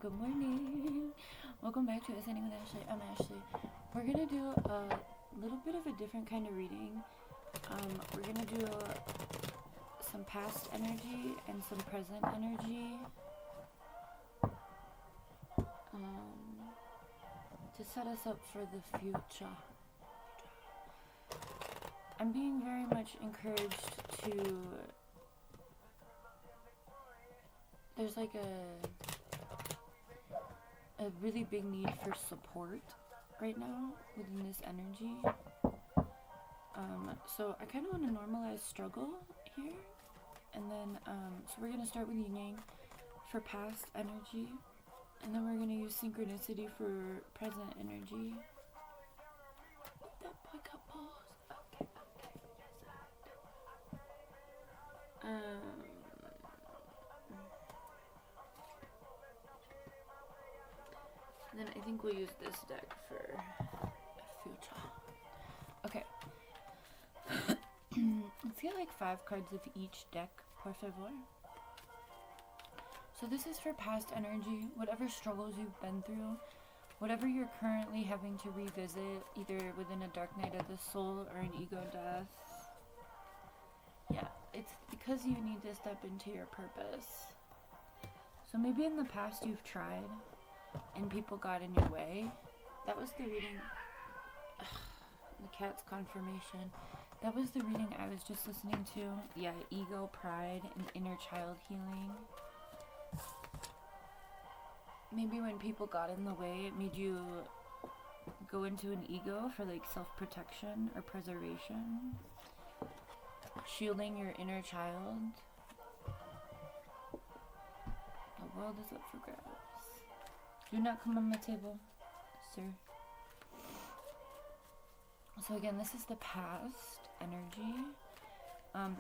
Good morning. Welcome back to Ascending with Ashley. I'm Ashley. We're gonna do a little bit of a different kind of reading. We're gonna do some past energy and some present energy to set us up for the future. I'm being very much encouraged to. There's like a really big need for support right now within this energy. So I kind of want to normalize struggle here, and then so we're gonna start with Yin Yang for past energy, and then we're gonna use synchronicity for present energy. That boy got balls. Okay. Then I think we'll use this deck for future. Okay. Let's get like 5 cards of each deck, por favor. So this is for past energy, whatever struggles you've been through, whatever you're currently having to revisit, either within a dark night of the soul or an ego death. Yeah, it's because you need to step into your purpose. So maybe in the past you've tried and people got in your way. That was the reading. The cat's confirmation. That was the reading I was just listening to. Yeah, ego, pride, and inner child healing. Maybe when people got in the way, it made you go into an ego for like self-protection or preservation. Shielding your inner child. The world is up for grabs. Do not come on my table, sir. So again, this is the past energy.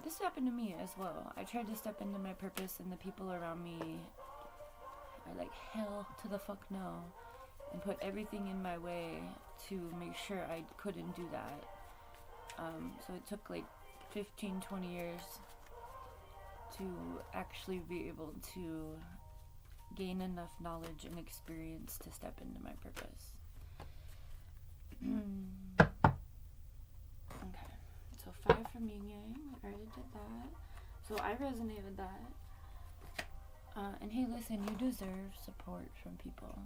This happened to me as well. I tried to step into my purpose and the people around me are like, hell to the fuck no. And put everything in my way to make sure I couldn't do that. So it took like 15, 20 years to actually be able to gain enough knowledge and experience to step into my purpose. Okay, so 5 from Yin Yang. I already did that. So I resonate with that. And hey, listen, you deserve support from people.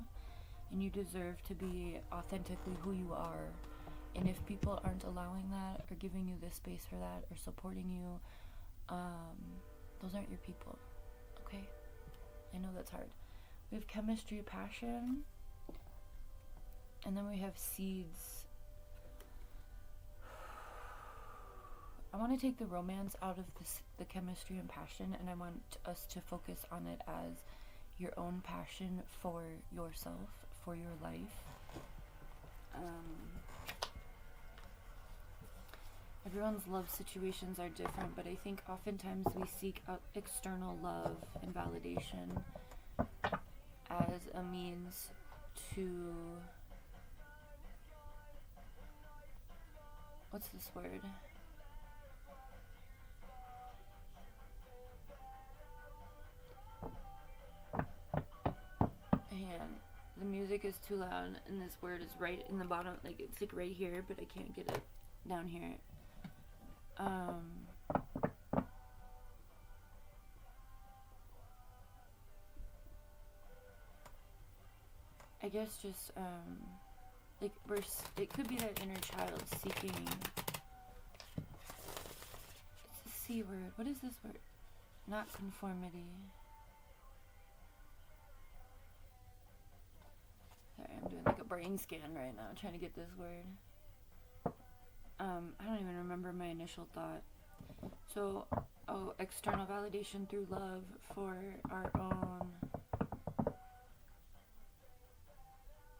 And you deserve to be authentically who you are. And if people aren't allowing that or giving you the space for that or supporting you, those aren't your people. Okay? I know that's hard. We have chemistry, passion, and then we have seeds. I want to take the romance out of the chemistry and passion, and I want us to focus on it as your own passion for yourself, for your life. Everyone's love situations are different, but I think oftentimes we seek out external love and validation as a means to, what's this word? And the music is too loud and this word is right in the bottom, like it's like right here, but I can't get it down here. I guess just like it could be that inner child seeking. It's a C word. What is this word? Not conformity. Sorry, I'm doing like a brain scan right now, trying to get this word. I don't even remember my initial thought. So, external validation through love for our own.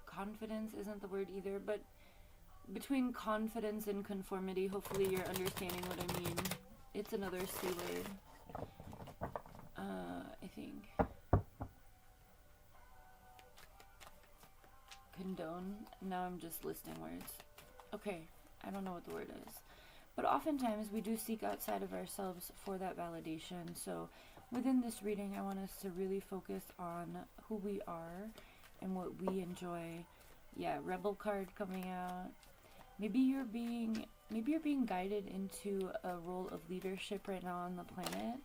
Confidence isn't the word either, but between confidence and conformity, hopefully you're understanding what I mean. It's another C word. I think. Condone. Now I'm just listing words. Okay, I don't know what the word is. But oftentimes we do seek outside of ourselves for that validation. So within this reading, I want us to really focus on who we are and what we enjoy. Yeah, Rebel card coming out. Maybe you're being guided into a role of leadership right now on the planet.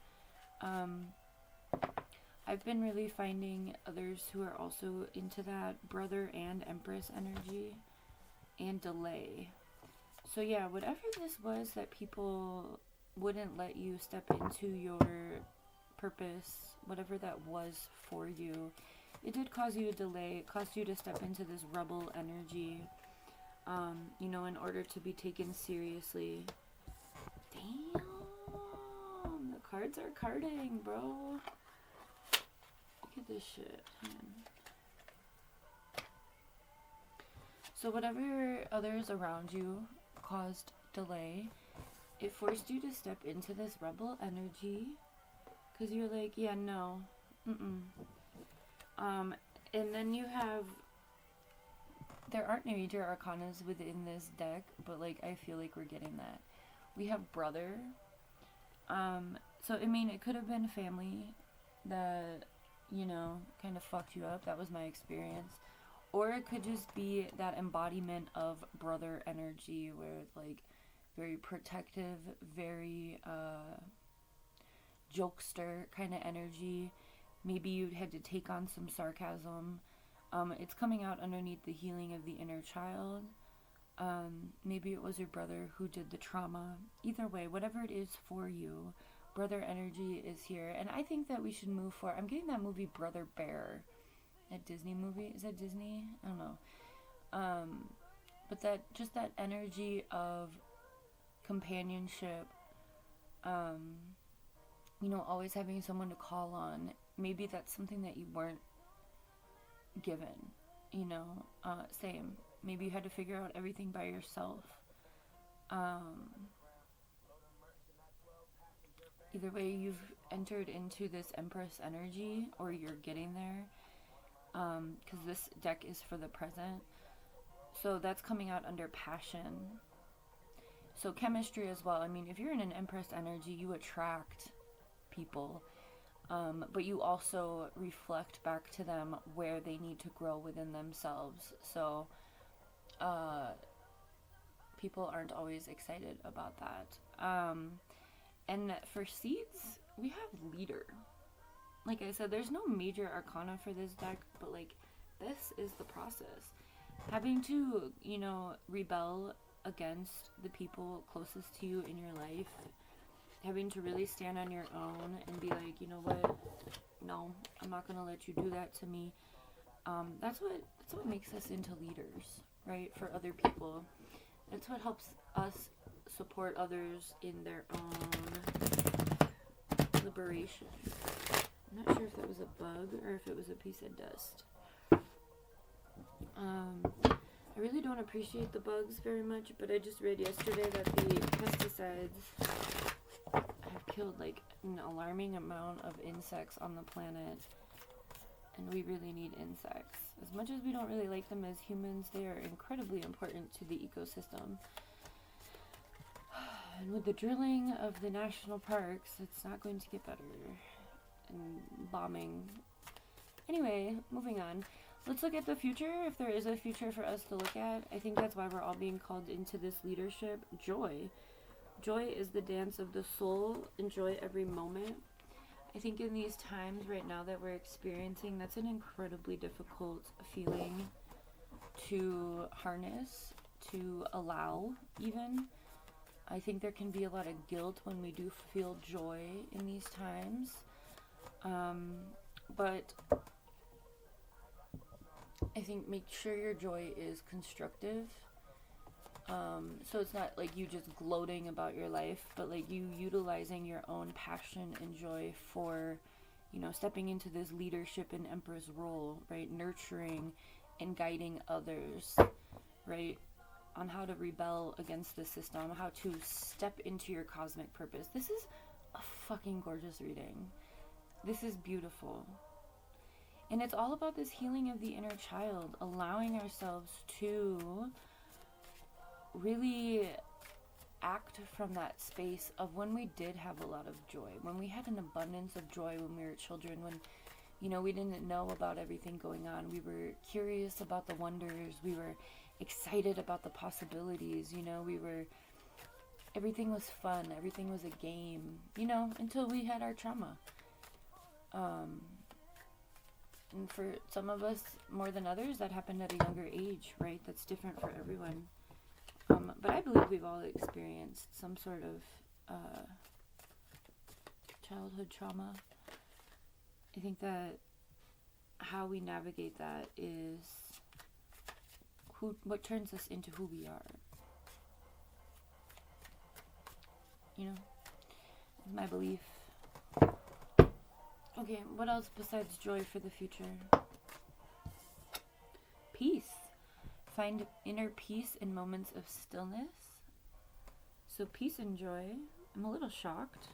I've been really finding others who are also into that Brother and Empress energy and delay. So yeah, whatever this was that people wouldn't let you step into your purpose, whatever that was for you, it did cause you a delay. It caused you to step into this rebel energy, in order to be taken seriously. Damn, the cards are carding, bro. Look at this shit, man. So whatever others around you caused delay, it forced you to step into this rebel energy, because you're like, yeah, no, and then you have, there aren't major arcanas within this deck, but like I feel like we're getting that. We have Brother. So I mean, it could have been family that, kind of fucked you up. That was my experience. Or it could just be that embodiment of brother energy, where it's like very protective, very jokester kind of energy. Maybe you had to take on some sarcasm. It's coming out underneath the healing of the inner child. Maybe it was your brother who did the trauma. Either way, whatever it is for you, brother energy is here. And I think that we should move forward. I'm getting that movie Brother Bear. That Disney movie. Is that Disney? I don't know. But that energy of companionship, always having someone to call on. Maybe that's something that you weren't given, same. Maybe you had to figure out everything by yourself. Either way, you've entered into this Empress energy, or you're getting there, because this deck is for the present. So that's coming out under passion. So chemistry as well. I mean, if you're in an Empress energy, you attract people, but you also reflect back to them where they need to grow within themselves. So people aren't always excited about that. And for seeds, we have Leader. Like I said, there's no major arcana for this deck, but like, this is the process. Having to, rebel against the people closest to you in your life, having to really stand on your own and be like, you know what, no, I'm not gonna let you do that to me. That's what makes us into leaders, right? For other people. That's what helps us support others in their own liberation. I'm not sure if that was a bug or if it was a piece of dust. I really don't appreciate the bugs very much, but I just read yesterday that the pesticides have killed like an alarming amount of insects on the planet, and we really need insects. As much as we don't really like them as humans, they are incredibly important to the ecosystem. And with the drilling of the national parks, it's not going to get better. And bombing. Anyway, moving on. Let's look at the future, if there is a future for us to look at. I think that's why we're all being called into this leadership. Joy. Joy is the dance of the soul. Enjoy every moment. I think in these times right now that we're experiencing, that's an incredibly difficult feeling to harness, to allow even. I think there can be a lot of guilt when we do feel joy in these times. But I think make sure your joy is constructive. So it's not like you just gloating about your life, but like you utilizing your own passion and joy for, stepping into this leadership and Empress role, right? Nurturing and guiding others, right? On how to rebel against the system, how to step into your cosmic purpose. This is a fucking gorgeous reading. This is beautiful. And it's all about this healing of the inner child, allowing ourselves to really act from that space of when we did have a lot of joy, when we had an abundance of joy when we were children, when, you know, we didn't know about everything going on. We were curious about the wonders. We were excited about the possibilities, you know, everything was fun. Everything was a game, you know, until we had our trauma. And for some of us more than others, that happened at a younger age, right? That's different for everyone. But I believe we've all experienced some sort of childhood trauma. I think that how we navigate that is what turns us into who we are. You know, my belief. Okay, what else besides joy for the future? Peace. Find inner peace in moments of stillness. So peace and joy. I'm a little shocked.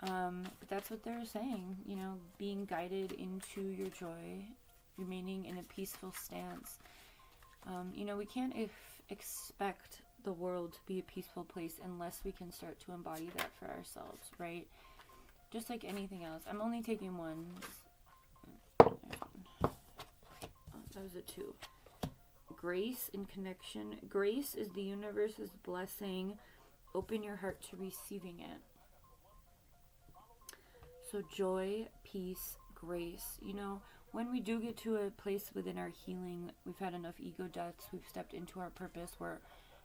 But that's what they're saying, you know, being guided into your joy, remaining in a peaceful stance. You know, we can't expect the world to be a peaceful place unless we can start to embody that for ourselves, right? Just like anything else. I'm only taking one. Oh, that was a 2. Grace and connection. Grace is the universe's blessing. Open your heart to receiving it. So joy, peace, grace. You know, when we do get to a place within our healing, we've had enough ego deaths, we've stepped into our purpose, we're,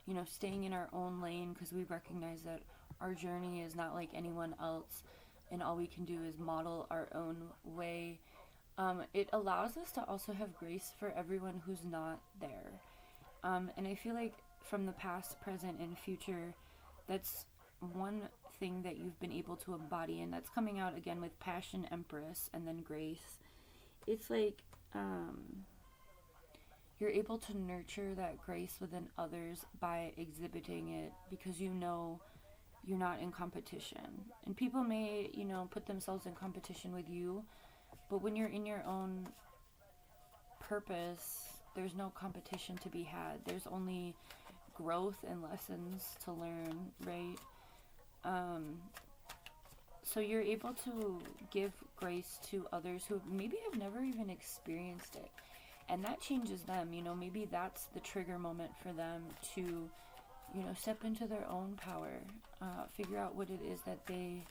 you know, staying in our own lane because we recognize that our journey is not like anyone else and all we can do is model our own way. It allows us to also have grace for everyone who's not there. And I feel like from the past, present, and future, that's one thing that you've been able to embody, and that's coming out again with Passion, Empress, and then Grace. It's like you're able to nurture that grace within others by exhibiting it because you know you're not in competition. And people may, you know, put themselves in competition with you, but when you're in your own purpose, there's no competition to be had. There's only growth and lessons to learn, right? So you're able to give grace to others who maybe have never even experienced it. And that changes them, you know, maybe that's the trigger moment for them to, you know, step into their own power, figure out what it is that they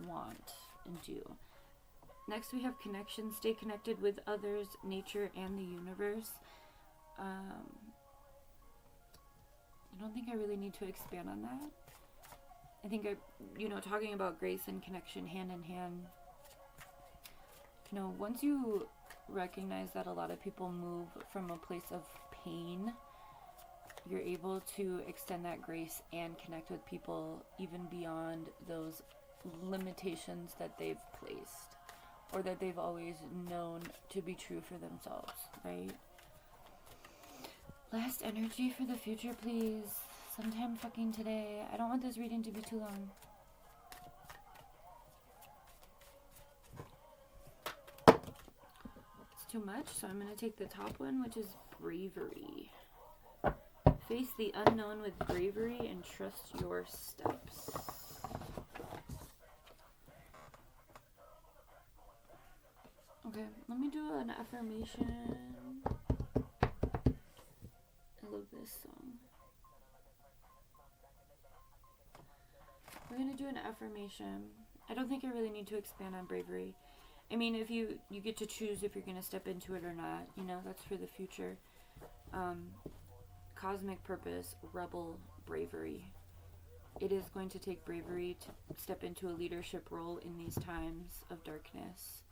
want and do. Next we have connection. Stay connected with others, nature, and the universe. I don't think I really need to expand on that. I think talking about grace and connection hand in hand, you know, once you recognize that a lot of people move from a place of pain, you're able to extend that grace and connect with people even beyond those limitations that they've placed or that they've always known to be true for themselves, right? Last energy for the future, please. Sometime fucking today. I don't want this reading to be too long. It's too much, so I'm going to take the top one, which is bravery. Face the unknown with bravery and trust your steps. Okay, let me do an affirmation. I love this song. We're going to do an affirmation. I don't think I really need to expand on bravery. I mean, if you get to choose if you're going to step into it or not, you know, that's for the future. Cosmic purpose, rebel, bravery. It is going to take bravery to step into a leadership role in these times of darkness.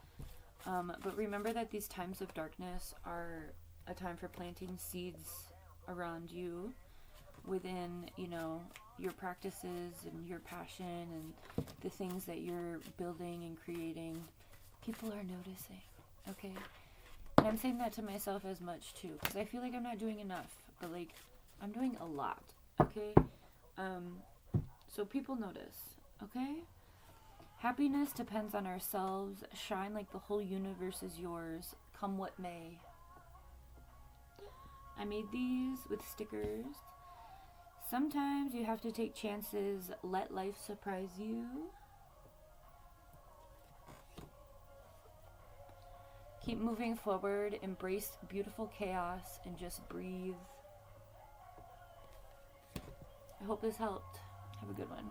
But remember that these times of darkness are a time for planting seeds around you within, you know, your practices and your passion and the things that you're building and creating. People are noticing, okay? And I'm saying that to myself as much too, because I feel like I'm not doing enough, but like I'm doing a lot, okay? So people notice, okay? Happiness depends on ourselves. Shine like the whole universe is yours, come what may. I made these with stickers. Sometimes you have to take chances, let life surprise you. Keep moving forward, embrace beautiful chaos, and just breathe. I hope this helped. Have a good one.